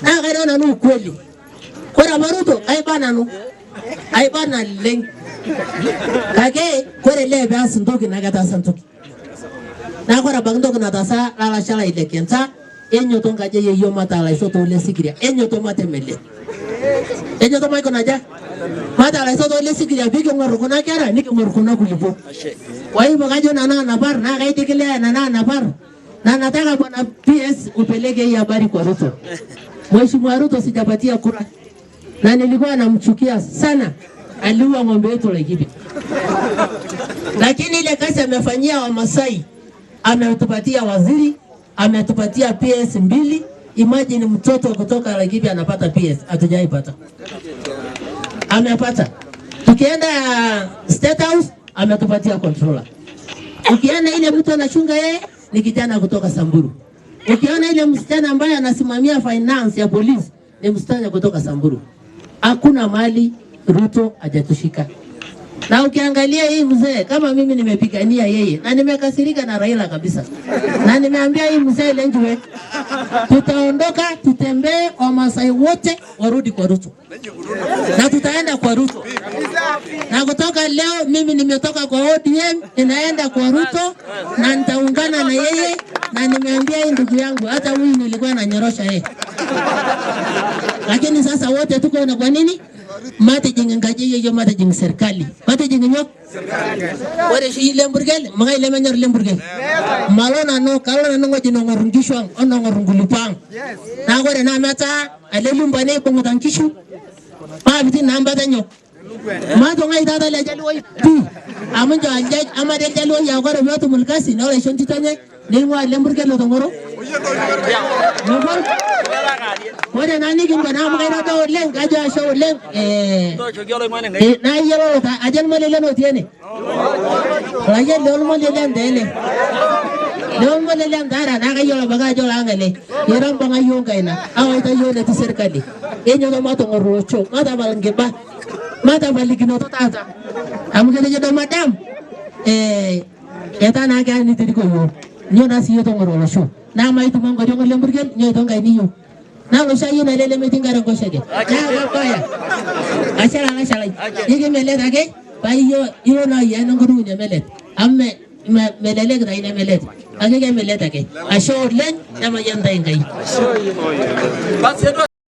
Na kairo nanu kweli. Kora Maruto ai bana leng. Kage kore lebe asindoki nagata santoki. Na kora bagndok na tasa la shala ile kenta enyo to ngaje yeyo mata la isoto le sikiria enyo to matemele. Enyo to maiko naja. Mata la isoto le sikiria bigi ngorukuna kera niki ngorukuna kulipo. Kwa hivyo kajo na napar na kaitikelea na napar. Na nataka bwana PS upeleke hii habari kwa Ruto. Mheshimiwa Ruto sijapatia kura. Na nilikuwa namchukia sana. Aliua ng'ombe wetu Laikipia. Lakini ile kazi amefanyia Wamasai, ametupatia waziri, ametupatia PS 2. Imagine mtoto kutoka Laikipia anapata PS, hatujaipata. Amepata. Tukienda State House, ametupatia controller. Ukiona ile mtu anachunga yeye ni kijana kutoka Samburu. Ukiona ile msichana ambaye anasimamia finance ya polisi ni msichana kutoka Samburu. Hakuna mali Ruto hajatushika. Na ukiangalia hii mzee kama mimi nimepigania yeye na nimekasirika na Raila kabisa. Na nimeambia hii mzee Lenjwe tutaondoka tutembee Wamasai wote warudi kwa Ruto. Na tutaenda kwa Ruto. Na kutoka leo mimi nimetoka kwa ODM ninaenda kwa Ruto na nitaungana na yeye na nimeambia hii ndugu yangu hata huyu nilikuwa nanyorosha yeye. Lakini sasa wote tuko na kwa nini? Mate jing ngaji yeyo mate jing serikali. Mate jing nyok serikali. Wale shi lemburgel, mga ile menyor lemburgel. Malona no kalona no ngoji no ngorungishwang, ono ngorungulupang. Na gore na mata alelumbane pengutankishu. Pa biti namba tanyo. Mato ngai dada le jalu oi. Pi. Amunjo aljaj amade jalu oi ya gore metu mulkasi na ole shonti tanye. Ni ngwa lemburgel lo tongoro. Nobol. Wada nani kimba na mga ina daw leng aja show leng na yelo ta ajal malele no tiene lagi lol malele ndele lol malele ndara na kayo baga jola ngale yeram banga yo kaina awai ta yo na serikali enyo no mato ngorocho mata balngeba mata baligino tata amgele jodo madam eta na ga ni tidiko yo nyo na siyo to ngorocho na mai tu mango jongo lemburgel nyo to ngai niyo na lo shayi na lele metingara ko shege na ko ya ashala yige melet age bayo yo na ya no nguru nya melet amme melele gra ina melet age ge melet age asho len na ma yanda ngai